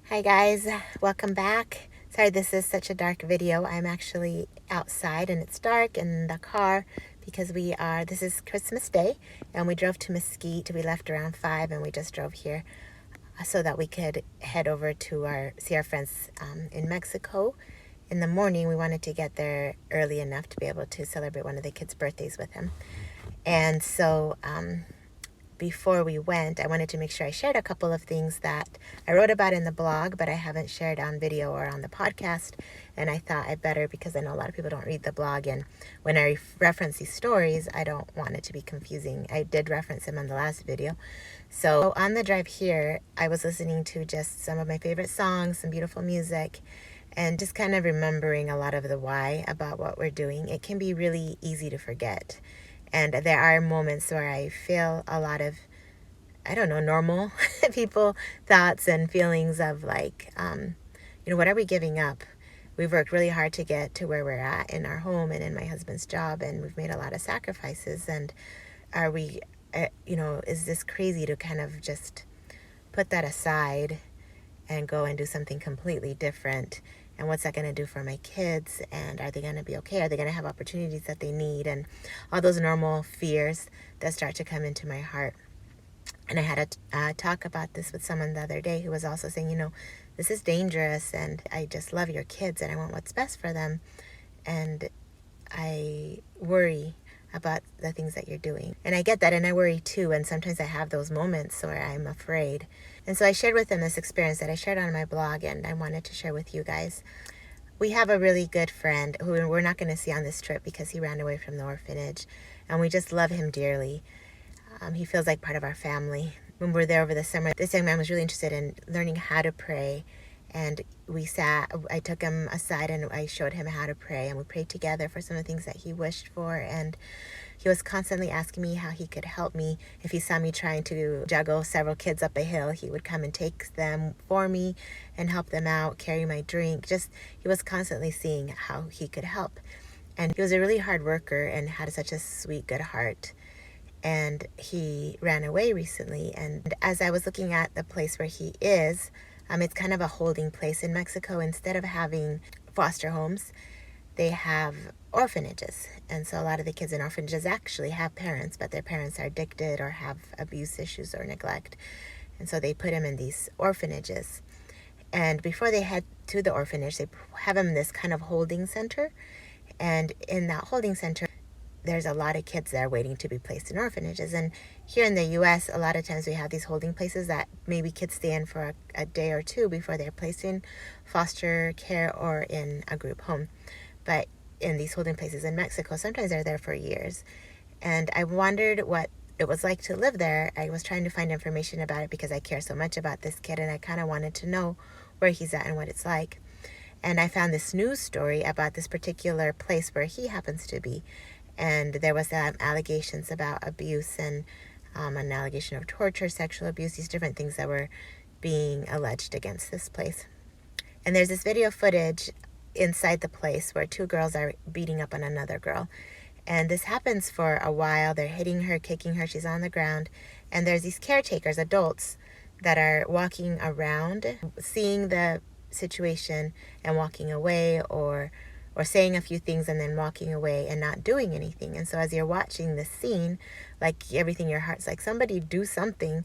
Hi guys, welcome back. Sorry this is such a dark video. I'm actually outside and it's dark in the car because this is Christmas Day and we drove to Mesquite. We left around 5 and we just drove here so that we could head over to see our friends in Mexico. In the morning, we wanted to get there early enough to be able to celebrate one of the kids' birthdays with him. And so before we went, I wanted to make sure I shared a couple of things that I wrote about in the blog, but I haven't shared on video or on the podcast. And I thought I better, because I know a lot of people don't read the blog. And when I reference these stories, I don't want it to be confusing. I did reference them on the last video. So on the drive here, I was listening to just some of my favorite songs, some beautiful music, and just kind of remembering a lot of the why about what we're doing. It can be really easy to forget. And there are moments where I feel a lot of, I don't know, normal people thoughts and feelings of like, what are we giving up? We've worked really hard to get to where we're at in our home and in my husband's job, and we've made a lot of sacrifices. And are we, is this crazy to kind of just put that aside and go and do something completely different? And what's that going to do for my kids? And are they going to be okay? Are they going to have opportunities that they need? And all those normal fears that start to come into my heart. And I had a talk about this with someone the other day who was also saying, this is dangerous and I just love your kids and I want what's best for them. And I worry about the things that you're doing. And I get that, and I worry too. And sometimes I have those moments where I'm afraid. And so I shared with them this experience that I shared on my blog, and I wanted to share with you guys. We have a really good friend who we're not going to see on this trip because he ran away from the orphanage, and we just love him dearly. He feels like part of our family. When we were there over the summer, this young man was really interested in learning how to pray. And I took him aside and I showed him how to pray, and we prayed together for some of the things that he wished for. And he was constantly asking me how he could help me. If he saw me trying to juggle several kids up a hill, he would come and take them for me and help them out, carry my drink. He was constantly seeing how he could help. And he was a really hard worker and had such a sweet, good heart. And he ran away recently. And as I was looking at the place where he is, it's kind of a holding place in Mexico. Instead of having foster homes, they have orphanages. And so a lot of the kids in orphanages actually have parents, but their parents are addicted or have abuse issues or neglect. And so they put them in these orphanages. And before they head to the orphanage, they have them in this kind of holding center. And in that holding center, there's a lot of kids that are waiting to be placed in orphanages. And here in the U.S., a lot of times we have these holding places that maybe kids stay in for a day or two before they're placed in foster care or in a group home. But in these holding places in Mexico, sometimes they're there for years. And I wondered what it was like to live there. I was trying to find information about it because I care so much about this kid, and I kind of wanted to know where he's at and what it's like. And I found this news story about this particular place where he happens to be. And there was allegations about abuse and an allegation of torture, sexual abuse, these different things that were being alleged against this place. And there's this video footage inside the place where two girls are beating up on another girl. And this happens for a while. They're hitting her, kicking her. She's on the ground. And there's these caretakers, adults, that are walking around, seeing the situation and walking away, or saying a few things and then walking away and not doing anything. And so as you're watching this scene, like everything, your heart's like, somebody do something.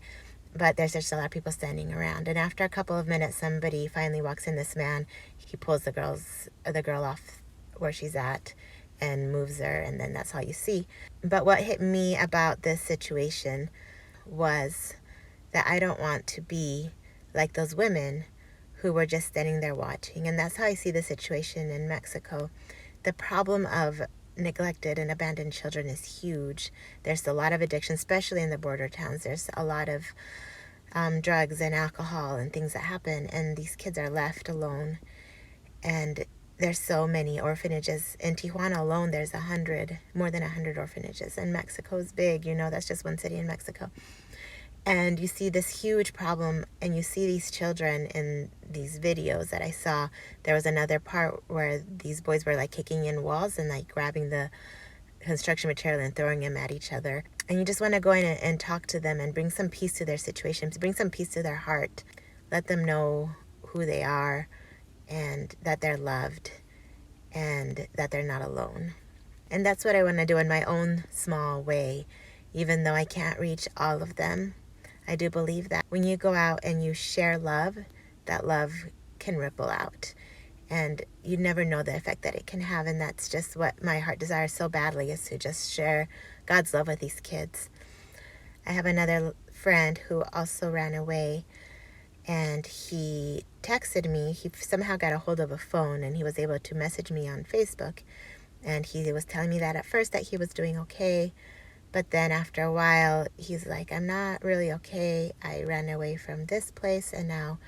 But there's just a lot of people standing around. And after a couple of minutes, somebody finally walks in, this man. He pulls the girl off where she's at and moves her, and then that's all you see. But what hit me about this situation was that I don't want to be like those women who were just standing there watching. And that's how I see the situation in Mexico. The problem of neglected and abandoned children is huge. There's a lot of addiction, especially in the border towns. There's a lot of drugs and alcohol and things that happen, and these kids are left alone. And there's so many orphanages. In Tijuana alone, there's more than 100 orphanages. And Mexico's big, that's just one city in Mexico. And you see this huge problem, and you see these children in these videos that I saw. There was another part where these boys were like kicking in walls and like grabbing the construction material and throwing them at each other. And you just want to go in and talk to them and bring some peace to their situation, bring some peace to their heart. Let them know who they are and that they're loved and that they're not alone. And that's what I want to do in my own small way, even though I can't reach all of them. I do believe that when you go out and you share love, that love can ripple out. And you never know the effect that it can have. And that's just what my heart desires so badly, is to just share God's love with these kids. I have another friend who also ran away, and he texted me. He somehow got a hold of a phone, and he was able to message me on Facebook. And he was telling me that at first that he was doing okay. But then after a while, he's like, I'm not really okay. I ran away from this place, and now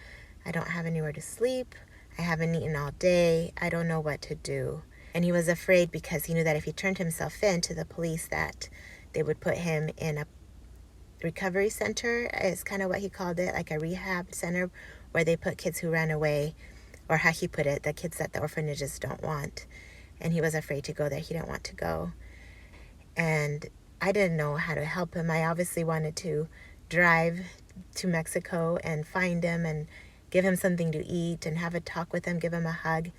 I don't have anywhere to sleep. I haven't eaten all day. I don't know what to do. And he was afraid because he knew that if he turned himself in to the police, that they would put him in a recovery center, is kind of what he called it, like a rehab center where they put kids who ran away, or how he put it, the kids that the orphanages don't want. And he was afraid to go there. He didn't want to go. And I didn't know how to help him. I obviously wanted to drive to Mexico and find him and give him something to eat and have a talk with him, give him a hug.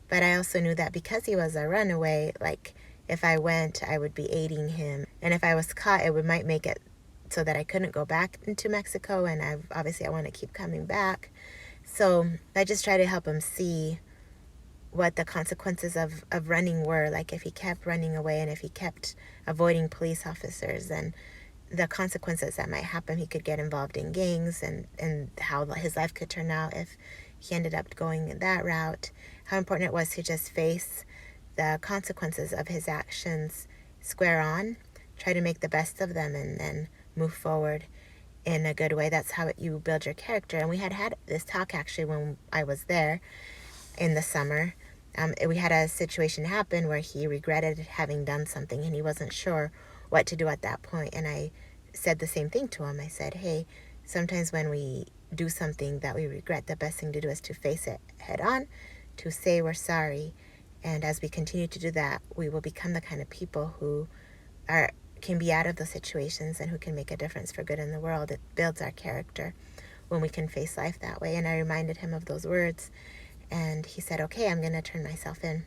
But I also knew that because he was a runaway, like if I went, I would be aiding him. And if I was caught, might make it so that I couldn't go back into Mexico. And I want to keep coming back. So I just try to help him see what the consequences of running were. Like if he kept running away and if he kept avoiding police officers, then the consequences that might happen. He could get involved in gangs, and how his life could turn out if he ended up going that route. How important it was to just face the consequences of his actions square on, try to make the best of them, and then move forward in a good way. That's how you build your character. And we had this talk actually when I was there in the summer. We had a situation happen where he regretted having done something, and he wasn't sure what to do at that point. And I said the same thing to him. I said, hey, sometimes when we do something that we regret, the best thing to do is to face it head on, to say we're sorry. And as we continue to do that, we will become the kind of people who can be out of those situations and who can make a difference for good in the world. It builds our character when we can face life that way. And I reminded him of those words, and he said, okay, I'm going to turn myself in.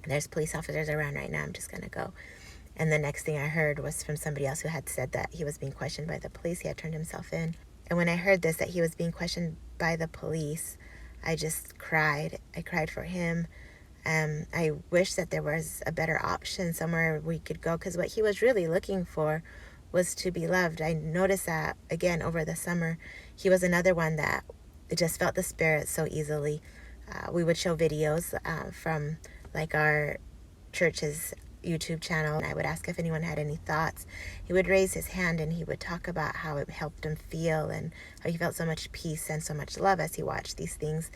There's police officers around right now. I'm just going to go. And the next thing I heard was from somebody else who had said that he was being questioned by the police. He had turned himself in. And when I heard this, that he was being questioned by the police, I just cried. I cried for him. I wish that there was a better option somewhere we could go, because what he was really looking for was to be loved. I noticed that, again, over the summer. He was another one that just felt the Spirit so easily. We would show videos from like our church's YouTube channel, and I would ask if anyone had any thoughts. He would raise his hand and he would talk about how it helped him feel and how he felt so much peace and so much love as he watched these things.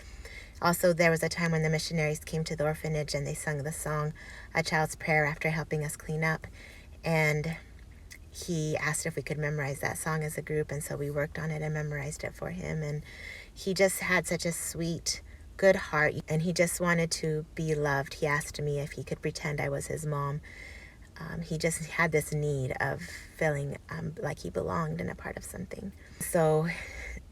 Also, there was a time when the missionaries came to the orphanage and they sung the song A Child's Prayer after helping us clean up, and he asked if we could memorize that song as a group, and so we worked on it and memorized it for him. And he just had such a sweet, good heart, and he just wanted to be loved. He asked me if he could pretend I was his mom. He just had this need of feeling like he belonged and a part of something. So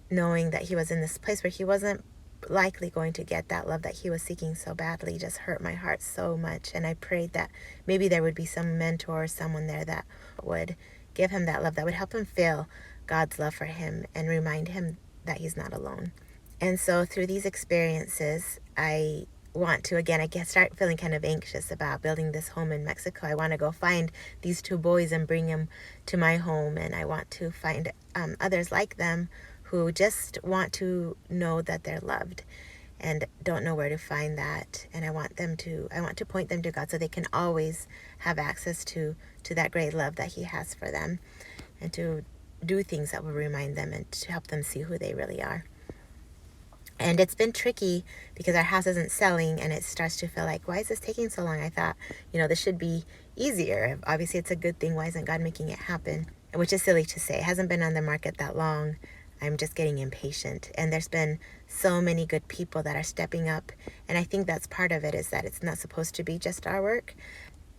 knowing that he was in this place where he wasn't likely going to get that love that he was seeking so badly just hurt my heart so much. And I prayed that maybe there would be some mentor or someone there that would give him that love, that would help him feel God's love for him and remind him that he's not alone. And so through these experiences, I want to, again, start feeling kind of anxious about building this home in Mexico. I want to go find these two boys and bring them to my home. And I want to find others like them who just want to know that they're loved and don't know where to find that. And I want to point them to God so they can always have access to that great love that he has for them, and to do things that will remind them and to help them see who they really are. And it's been tricky because our house isn't selling, and it starts to feel like, why is this taking so long? I thought, this should be easier. Obviously, it's a good thing. Why isn't God making it happen? Which is silly to say. It hasn't been on the market that long. I'm just getting impatient. And there's been so many good people that are stepping up. And I think that's part of it, is that it's not supposed to be just our work.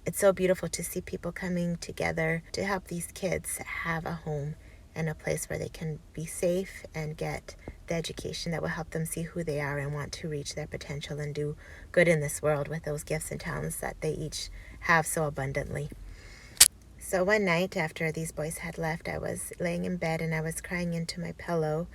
It's so beautiful to see people coming together to help these kids have a home and a place where they can be safe and get the education that will help them see who they are and want to reach their potential and do good in this world with those gifts and talents that they each have so abundantly. So one night after these boys had left, I was laying in bed and I was crying into my pillow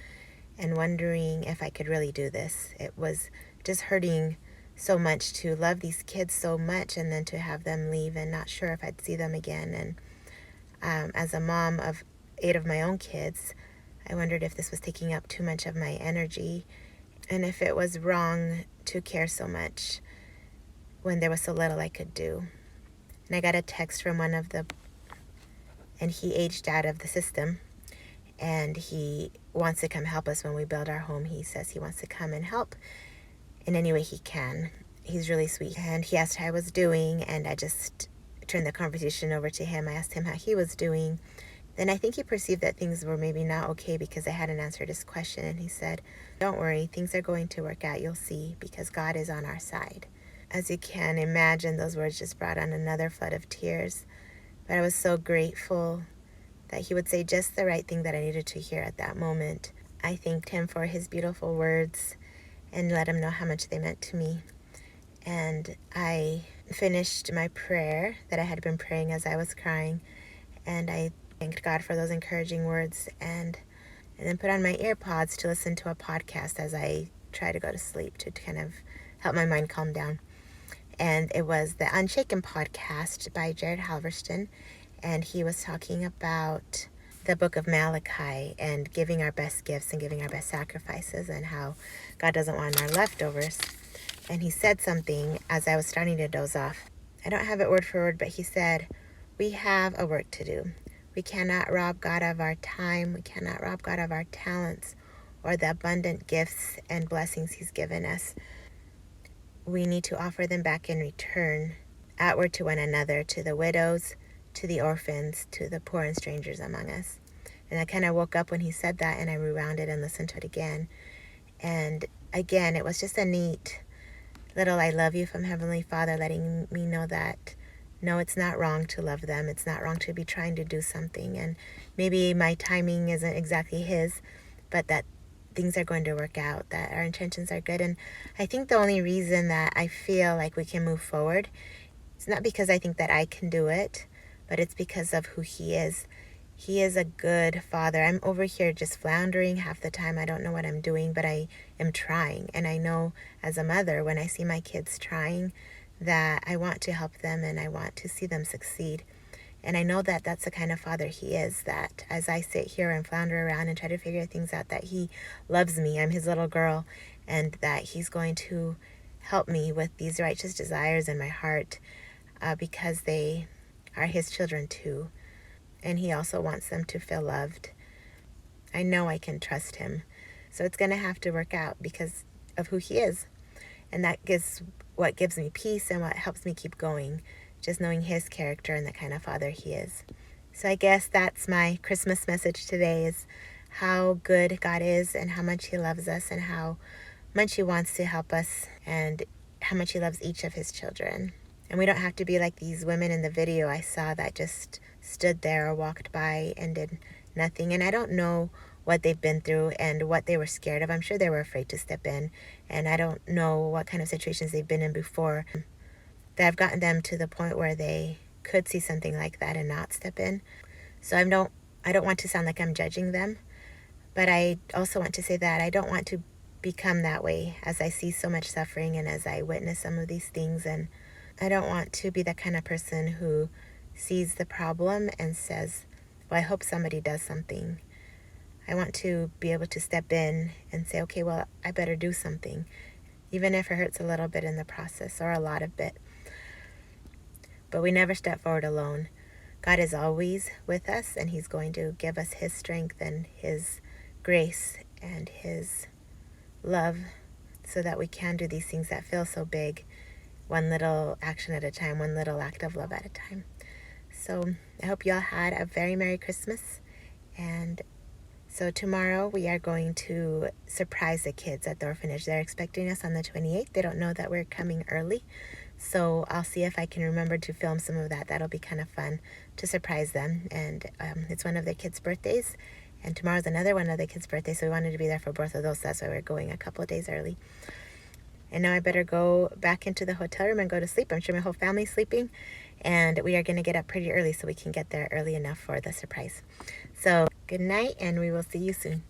and wondering if I could really do this. It was just hurting so much to love these kids so much and then to have them leave and not sure if I'd see them again. And as a mom of 8 of my own kids, I wondered if this was taking up too much of my energy and if it was wrong to care so much when there was so little I could do. And I got a text from and he aged out of the system, and he wants to come help us when we build our home. He says he wants to come and help in any way he can. He's really sweet. And he asked how I was doing, and I just turned the conversation over to him. I asked him how he was doing. Then I think he perceived that things were maybe not okay because I hadn't answered his question, and he said, "Don't worry, things are going to work out. You'll see, because God is on our side." As you can imagine, those words just brought on another flood of tears. But I was so grateful that he would say just the right thing that I needed to hear at that moment. I thanked him for his beautiful words and let him know how much they meant to me. And I finished my prayer that I had been praying as I was crying, and I thanked God for those encouraging words, and then put on my earpods to listen to a podcast as I try to go to sleep to kind of help my mind calm down. And it was the Unshaken podcast by Jared Halverston, and he was talking about the book of Malachi and giving our best gifts and giving our best sacrifices and how God doesn't want our leftovers. And he said something as I was starting to doze off. I don't have it word for word, but he said, "We have a work to do. We cannot rob God of our time. We cannot rob God of our talents or the abundant gifts and blessings he's given us. We need to offer them back in return, outward to one another, to the widows, to the orphans, to the poor and strangers among us." And I kind of woke up when he said that, and I rewound it and listened to it again. And again, it was just a neat little "I love you" from Heavenly Father, letting me know that no, it's not wrong to love them. It's not wrong to be trying to do something. And maybe my timing isn't exactly his, but that things are going to work out, that our intentions are good. And I think the only reason that I feel like we can move forward, it's not because I think that I can do it, but it's because of who he is. He is a good father. I'm over here just floundering half the time. I don't know what I'm doing, but I am trying. And I know as a mother, when I see my kids trying, that I want to help them and I want to see them succeed. And I know that that's the kind of father he is, that as I sit here and flounder around and try to figure things out, that he loves me. I'm his little girl, and that he's going to help me with these righteous desires in my heart because they are his children too. And he also wants them to feel loved. I know I can trust him. So it's going to have to work out because of who he is. And that is what gives me peace and what helps me keep going, just knowing his character and the kind of father he is. So I guess that's my Christmas message today, is how good God is and how much he loves us and how much he wants to help us and how much he loves each of his children. And we don't have to be like these women in the video I saw that just stood there or walked by and did nothing. And I don't know what they've been through and what they were scared of. I'm sure they were afraid to step in. And I don't know what kind of situations they've been in before that have gotten them to the point where they could see something like that and not step in. So I don't want to sound like I'm judging them, but I also want to say that I don't want to become that way as I see so much suffering and as I witness some of these things. And I don't want to be that kind of person who sees the problem and says, "Well, I hope somebody does something." I want to be able to step in and say, "Okay, well, I better do something," even if it hurts a little bit in the process or a lot of it. But we never step forward alone. God is always with us, and he's going to give us his strength and his grace and his love so that we can do these things that feel so big, one little action at a time, one little act of love at a time. So I hope you all had a very Merry Christmas. And so tomorrow we are going to surprise the kids at the orphanage. They're expecting us on the 28th. They don't know that we're coming early. So I'll see if I can remember to film some of that. That'll be kind of fun to surprise them. And it's one of their kids' birthdays. And tomorrow's another one of the kids' birthdays, so we wanted to be there for both of those. That's why we're going a couple of days early. And now I better go back into the hotel room and go to sleep. I'm sure my whole family's sleeping. And we are going to get up pretty early so we can get there early enough for the surprise. So good night, and we will see you soon.